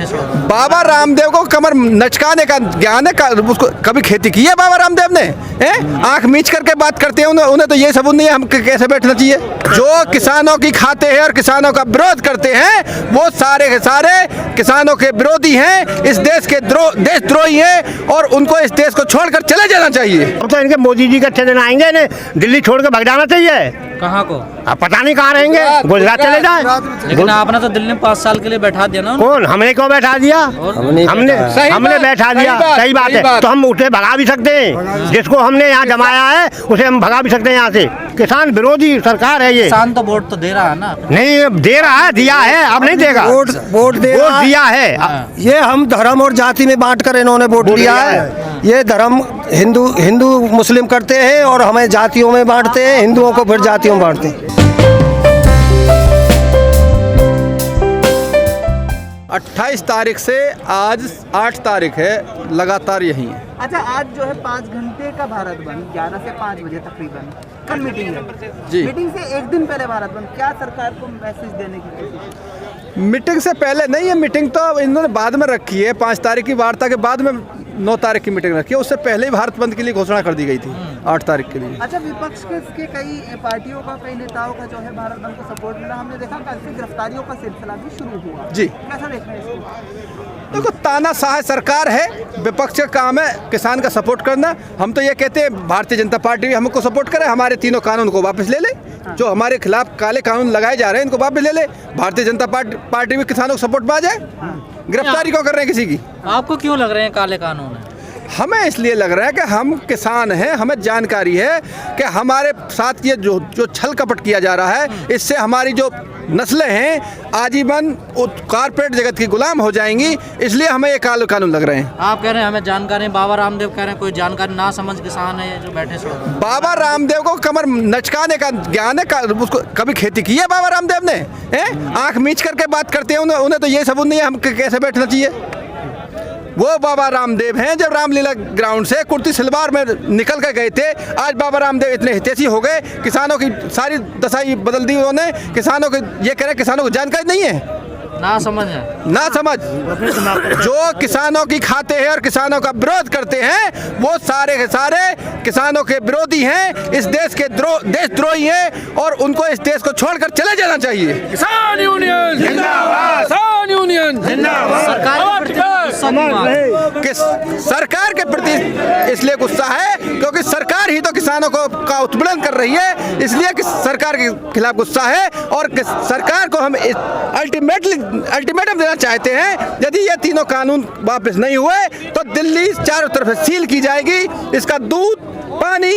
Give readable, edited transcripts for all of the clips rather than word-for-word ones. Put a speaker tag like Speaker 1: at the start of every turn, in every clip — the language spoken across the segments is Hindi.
Speaker 1: छोड़ रहे हैं।
Speaker 2: बाबा रामदेव को कमर नचकाने का ज्ञान है, उसको कभी खेती की है बाबा रामदेव ने? आंख मीच करके बात करते हैं, उन्हें तो ये सबूत नहीं है हम कैसे बैठना चाहिए। जो किसानों की खाते हैं और किसानों का विरोध करते हैं वो सारे के सारे किसानों के विरोधी हैं, इस देश के देशद्रोही हैं और उनको इस देश को छोड़कर चले जाना चाहिए।
Speaker 3: अब तो इनके मोदी जी के अच्छे दिन आएंगे, इन्हें दिल्ली छोड़ के भाग जाना चाहिए।
Speaker 1: कहाँ को?
Speaker 3: अब पता नहीं कहाँ रहेंगे, गुजरात चले जाए।
Speaker 1: लेकिन आपने तो दिल्ली में 5 साल के लिए बैठा दिया ना।
Speaker 3: कौन? हमने क्यों बैठा दिया? हमने बैठा दिया, सही बात है। तो हम उसे भगा भी सकते हैं, जिसको हमने यहाँ जमाया है उसे हम भगा भी सकते हैं यहाँ से। किसान विरोधी सरकार है ये।
Speaker 1: किसान तो वोट तो दे रहा है ना।
Speaker 3: नहीं दे रहा है, दिया है, अब नहीं देगा।
Speaker 4: वोट
Speaker 3: दिया है।
Speaker 4: ये हम धर्म और जाति में बांट कर इन्होंने वोट लिया है। ये धर्म हिंदू मुस्लिम करते हैं और हमें जातियों में बांटते हैं, हिंदुओं को फिर जातियों में बांटते हैं।
Speaker 2: 28 तारीख से आज 8 तारीख है, लगातार यही है।
Speaker 5: अच्छा, आज जो है 5 घंटे का भारत बंद, 11 से 5 बजे तकरीबन कल मीटिंग है
Speaker 2: जी।
Speaker 5: मीटिंग से एक दिन पहले भारत बंद, क्या सरकार को मैसेज देने की कोशिश?
Speaker 2: मीटिंग से पहले नहीं है, मीटिंग तो इन्होंने बाद में रखी है। 5 तारीख की वार्ता के बाद में 9 तारीख की मीटिंग रखी है, उससे पहले ही भारत बंद के लिए घोषणा कर दी गई थी 8 तारीख के लिए।
Speaker 5: अच्छा, विपक्ष के कई पार्टियों का, कई नेताओं का जो है भारत बंद को सपोर्ट मिला। हमने देखा कल से गिरफ्तारियों का सिलसिला भी शुरू हुआ
Speaker 2: जी।
Speaker 5: कैसा देख रहे हैं इसको?
Speaker 2: देखो, तानाशाह सरकार है, विपक्ष का काम है किसान का सपोर्ट करना। हम तो ये कहते हैं भारतीय जनता पार्टी भी हमको सपोर्ट करे, हमारे तीनों कानून को वापस ले ले। जो हमारे खिलाफ काले कानून लगाए जा रहे हैं इनको वापस ले ले। भारतीय जनता पार्टी भी किसानों को सपोर्ट में आ जाए। गिरफ्तारी क्यों कर रहे हैं किसी की?
Speaker 1: आपको क्यों लग रहे हैं काले कानून है?
Speaker 2: हमें इसलिए लग रहा है कि हम किसान हैं, हमें जानकारी है कि हमारे साथ ये जो छल कपट किया जा रहा है, इससे हमारी जो नस्लें हैं आजीवन कारपोरेट जगत की गुलाम हो जाएंगी। इसलिए हमें ये काले कानून लग रहे हैं।
Speaker 1: आप कह रहे हैं हमें जानकारी, बाबा रामदेव कह रहे हैं कोई जानकारी ना समझ किसान है जो बैठे छोड़ रहे हैं।
Speaker 2: बाबा रामदेव को कमर नचकाने का ज्ञान है, उसको कभी खेती की है बाबा रामदेव ने? आंख मीच करके बात करते हैं, उन्हें तो ये सबूत नहीं है हम कैसे बैठना चाहिए। वो बाबा रामदेव हैं जब रामलीला ग्राउंड से कुर्ती सलवार में निकल कर गए थे। आज बाबा रामदेव इतने हितैषी हो गए, किसानों की सारी दशा बदल दी उन्होंने। किसानों को ये कह रहे किसानों को जानकारी नहीं है,
Speaker 1: ना समझ है,
Speaker 2: ना समझ। जो किसानों की खाते हैं और किसानों का विरोध करते हैं वो सारे के सारे किसानों के विरोधी हैं, इस देश के देशद्रोही हैं और उनको इस देश को छोड़कर चले जाना चाहिए।
Speaker 6: किसान यूनियन जिंदाबाद, किसान यूनियन जिंदाबाद।
Speaker 2: सरकार के प्रति इसलिए गुस्सा है क्योंकि सरकार ही तो किसानों का उत्पीड़न कर रही है, इसलिए कि सरकार के खिलाफ गुस्सा है। और सरकार को हम अल्टीमेटम देना चाहते हैं, यदि ये तीनों कानून वापस नहीं हुए तो दिल्ली चारों तरफ से सील की जाएगी, इसका दूध, पानी,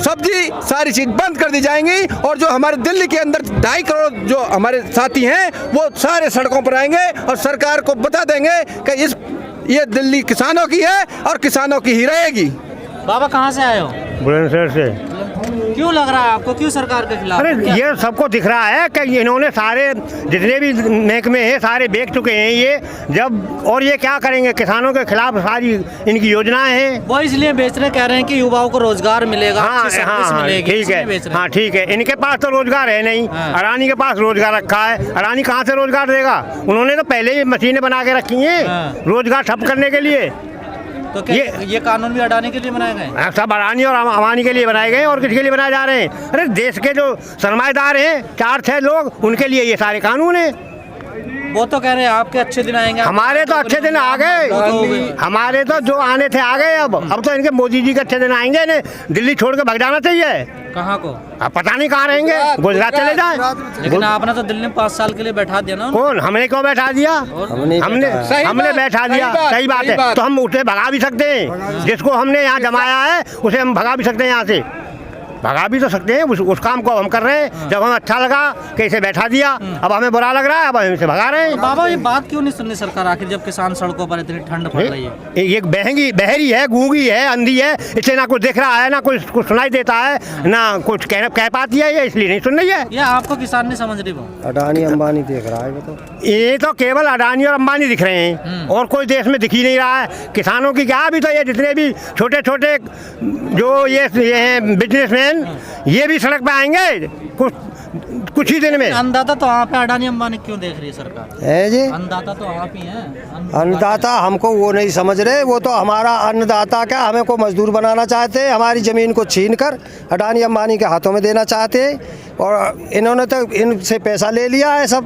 Speaker 2: सब्जी सारी चीज बंद कर दी जाएंगी। और जो हमारे दिल्ली के अंदर 2.5 करोड़ जो हमारे साथी हैं वो सारे सड़कों पर आएंगे और सरकार को बता देंगे कि ये दिल्ली किसानों की है और किसानों की ही रहेगी।
Speaker 1: बाबा कहाँ से आए हो?
Speaker 3: बुलंदशहर से।
Speaker 1: क्यों लग रहा है आपको, क्यों सरकार के खिलाफ?
Speaker 3: अरे ये सबको दिख रहा है कि इन्होंने सारे जितने भी महकमे हैं सारे बेच चुके हैं ये जब, और ये क्या करेंगे किसानों के खिलाफ, सारी इनकी योजनाएं हैं।
Speaker 1: वो इसलिए बेच रहे, कह रहे हैं कि युवाओं को रोजगार मिलेगा,
Speaker 3: हाँ,
Speaker 1: अच्छी सर्विस मिलेगी,
Speaker 3: ठीक है, हाँ ठीक है। इनके पास तो रोजगार है नहीं, अडानी के पास रोजगार रखा है। अडानी कहाँ से रोजगार देगा? उन्होंने तो पहले ही मशीनें बना के रखी हैं रोजगार ठप करने के लिए।
Speaker 1: तो ये कानून भी अडानी के लिए बनाए गए?
Speaker 3: सब अडानी और अमानी के लिए बनाए गए और किसके लिए बनाए जा रहे हैं? अरे देश के जो सरमाएदार हैं 4-6 लोग, उनके लिए ये सारे कानून हैं।
Speaker 1: वो तो कह रहे हैं आपके अच्छे दिन आएंगे।
Speaker 3: हमारे तो अच्छे दिन आ गए, हमारे तो जो आने थे आ गए। अब तो इनके मोदी जी के अच्छे दिन आएंगे, इन्हें दिल्ली छोड़ के भाग जाना चाहिए।
Speaker 1: कहाँ को?
Speaker 3: अब पता नहीं कहाँ रहेंगे, गुजरात चले जाए।
Speaker 1: लेकिन आपने तो दिल्ली में 5 साल के लिए बैठा दिया ना।
Speaker 3: कौन? हमने क्यों बैठा दिया? हमने बैठा दिया, सही बात है। तो हम उसे भगा भी सकते हैं, जिसको हमने यहाँ जमाया है उसे हम भगा भी सकते हैं, यहाँ से भगा भी तो सकते हैं। उस काम को हम कर रहे हैं। जब हमें अच्छा लगा कि इसे बैठा दिया, अब हमें बुरा लग रहा है, अब हम इसे भगा रहे हैं।
Speaker 1: बाबा ये बात क्यों नहीं सुननी सरकार आखिर, जब किसान सड़कों पर इतनी ठंड पड़ रही है?
Speaker 3: ये बहरी है, गूंगी है, अंधी है, इसे ना कुछ दिख रहा है, ना कुछ सुनाई देता है, ना कुछ कह पाती है, ये इसलिए नहीं सुन रही है।
Speaker 1: या आपको किसान नहीं समझ रही? वो
Speaker 4: अडानी अंबानी देख रहा है,
Speaker 3: ये तो केवल अडानी और अंबानी दिख रहे हैं और कोई देश में दिख ही नहीं रहा है। किसानों की क्या? अभी तो ये जितने भी छोटे छोटे जो ये हैं बिजनेसमैन, ये भी सड़क पे आएंगे। कुछ कुछ ही दिन में।
Speaker 1: अन्नदाता तो आप है, अडानी अंबानी क्यों देख रही है सरकार?
Speaker 4: है जी,
Speaker 1: अन्नदाता तो आप ही हैं।
Speaker 4: अन्नदाता हमको वो नहीं समझ रहे, वो तो हमारा अन्नदाता क्या, हमें को मजदूर बनाना चाहते हैं, हमारी ज़मीन को छीन कर अडानी अंबानी के हाथों में देना चाहते हैं। और इन्होंने तो इनसे पैसा ले लिया है सब,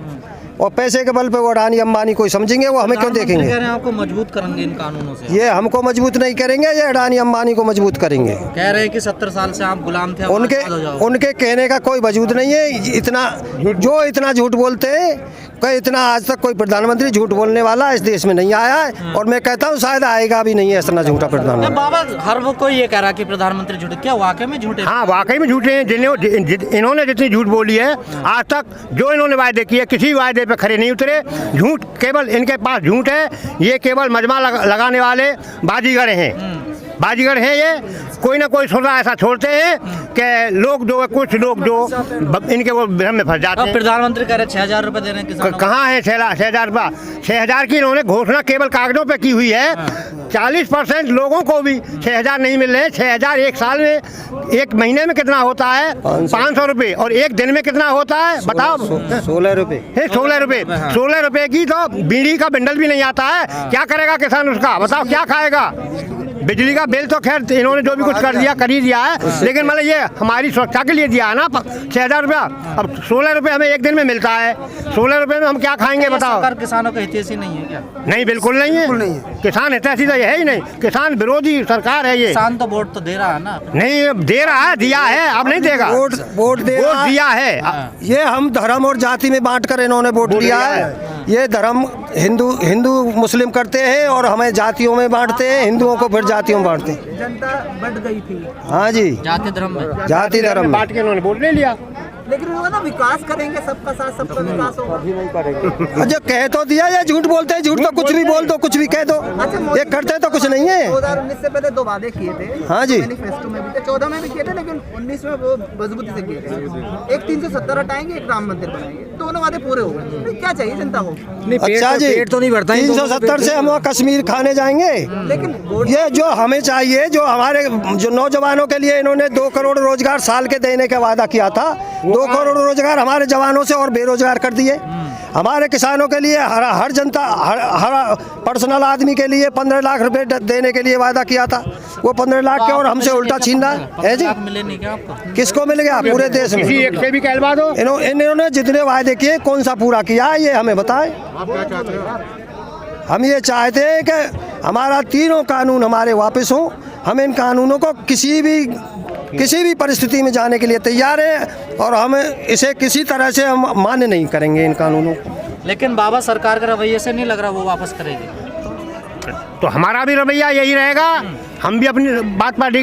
Speaker 4: और पैसे के बल पे वो अडानी अंबानी कोई समझेंगे, वो हमें क्यों देखेंगे?
Speaker 1: कह रहे हैं आपको मजबूत करेंगे इन कानूनों से।
Speaker 4: ये हमको मजबूत नहीं करेंगे, ये अडानी अंबानी को मजबूत करेंगे।
Speaker 1: कह रहे हैं कि 70 साल से आप गुलाम थे,
Speaker 4: उनके कहने का कोई वजूद नहीं है। इतना झूठ बोलते हैं कि इतना आज तक कोई प्रधानमंत्री झूठ बोलने वाला इस देश में नहीं आया है, और मैं कहता हूँ शायद आएगा भी नहीं है इतना झूठा प्रधानमंत्री।
Speaker 1: बाबा हर वो कोई ये कह रहा है कि प्रधानमंत्री झूठे, क्या वाकई में झूठे?
Speaker 3: हाँ, वाकई में झूठे हैं। इन्होंने जितनी झूठ बोली है आज तक, जो इन्होंने वायदे किए किसी वायदे पे खरे नहीं उतरे। झूठ केवल इनके पास झूठ है, ये केवल मजमा लगाने वाले बाजीगर हैं। बाजीगर हैं ये, कोई ना कोई सौदा ऐसा छोड़ते हैं कि लोग जो कुछ लोग जो इनके वो भ्रम में फंस जाते हैं।
Speaker 1: प्रधानमंत्री कह रहे 6,000 रुपए देने किसानों को।
Speaker 3: कहाँ है 6,000 रुपया? 6,000 की इन्होंने घोषणा केवल कागजों पे की हुई है। 40% लोगों को भी 6,000 नहीं मिल रहे हैं। 6,000 एक साल में, एक महीने में कितना होता है? 500 रुपये। और एक दिन में कितना होता है बताओ?
Speaker 4: 16 रुपये।
Speaker 3: 16 रुपये। 16 रुपये की तो बीड़ी का बंडल भी नहीं आता है। क्या करेगा किसान उसका? बताओ क्या खाएगा? बिजली का बिल तो खैर इन्होंने जो भी कुछ कर ही दिया है, लेकिन मतलब ये हमारी सुरक्षा के लिए दिया है ना 6,000 रुपया। अब 16 रुपये हमें एक दिन में मिलता है। 16 रुपये में हम क्या खाएंगे बताओ?
Speaker 1: सरकार किसानों का हितैषी नहीं है क्या?
Speaker 3: नहीं, बिल्कुल नहीं है। किसान हितैषी तो ये है ही नहीं, किसान विरोधी सरकार है ये।
Speaker 1: किसान तो वोट तो दे रहा है ना?
Speaker 3: नहीं दे रहा है, दिया है, अब नहीं देगा।
Speaker 4: वोट
Speaker 3: दिया है।
Speaker 4: ये हम धर्म और जाति में बांट कर इन्होंने वोट दिया है। ये धर्म हिंदू मुस्लिम करते हैं और हमें जातियों में बांटते हैं, हिंदुओं को फिर जातियों में बांटते हैं।
Speaker 5: जनता बढ़ गई थी।
Speaker 4: हाँ जी,
Speaker 1: जाति धर्म में,
Speaker 4: जाति धर्म में
Speaker 3: बांट के इन्होंने वोट ले लिया।
Speaker 5: लेकिन वो ना विकास करेंगे, सबका साथ सबका विकास होगा।
Speaker 4: जो कह तो दिया, ये झूठ बोलते हैं। झूठ तो कुछ भी बोल दो, कुछ भी कह दो, ये करते तो कुछ नहीं है।
Speaker 5: 2019 से पहले 2 वादे किए थे।
Speaker 4: हाँ जी,
Speaker 5: मैनिफेस्टो में भी थे, 14 में भी किए थे, लेकिन 19 में वो मजबूती से किए थे। एक 370 हटाएंगे, एक राम मंदिर बनाएंगे, दोनों वादे पूरे हो गए। तो क्या चाहिए जनता को?
Speaker 4: अच्छा जी, 370 से हम कश्मीर खाने जाएंगे।
Speaker 5: लेकिन
Speaker 4: ये जो हमें चाहिए, जो हमारे जो नौजवानों के लिए इन्होंने 2 करोड़ रोजगार साल के देने का वादा किया था, 2 करोड़ रोजगार हमारे जवानों से और बेरोजगार कर दिए। हमारे किसानों के लिए हर जनता, हर पर्सनल आदमी के लिए 15 लाख रुपए देने के लिए वादा किया था, वो 15 लाख के और हमसे उल्टा छीन रहा है जी।
Speaker 1: मिले नहीं क्या आपको?
Speaker 4: किसको मिल गया पूरे देश में?
Speaker 3: किसी एक से भी कहलवा दो।
Speaker 4: इन्होंने जितने वायदे किए कौन सा पूरा किया ये हमें बताएं। हम ये चाहते हैं कि हमारा तीनों कानून हमारे वापस हों। हम इन कानूनों को किसी भी परिस्थिति में जाने के लिए तैयार हैं, और हम इसे किसी तरह से हम मान्य नहीं करेंगे इन कानूनों को।
Speaker 1: लेकिन बाबा सरकार के रवैये से नहीं लग रहा वो वापस करेगी।
Speaker 3: तो हमारा भी रवैया यही रहेगा। हम भी अपनी बात पार्टी